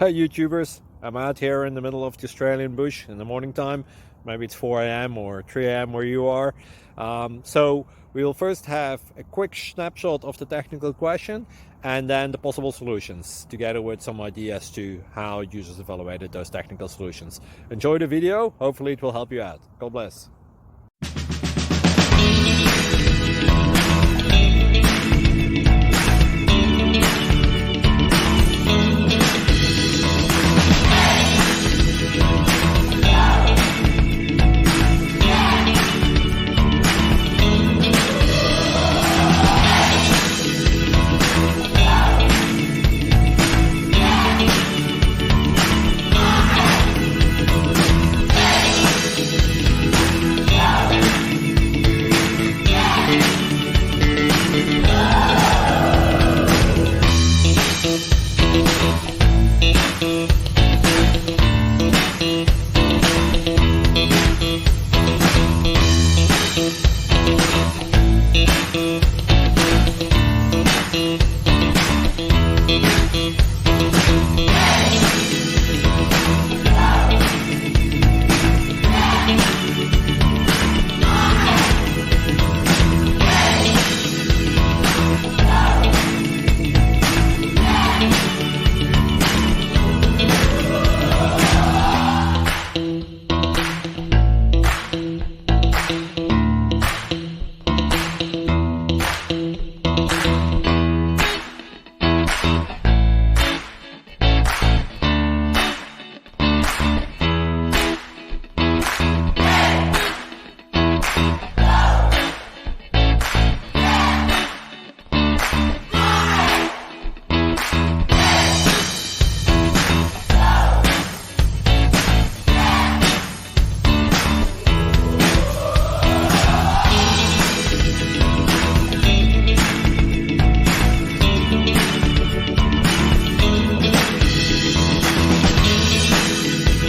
Hi YouTubers, I'm out here in the middle of the Australian bush in the morning time. Maybe it's 4 a.m. or 3 a.m. where you are. So we'll first have a quick snapshot of the technical question and then the possible solutions, together with some ideas to how users evaluated those technical solutions. Enjoy the video, hopefully it will help you out. God bless.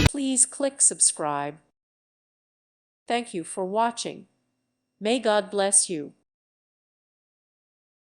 Please click subscribe. Thank you for watching. May God bless you.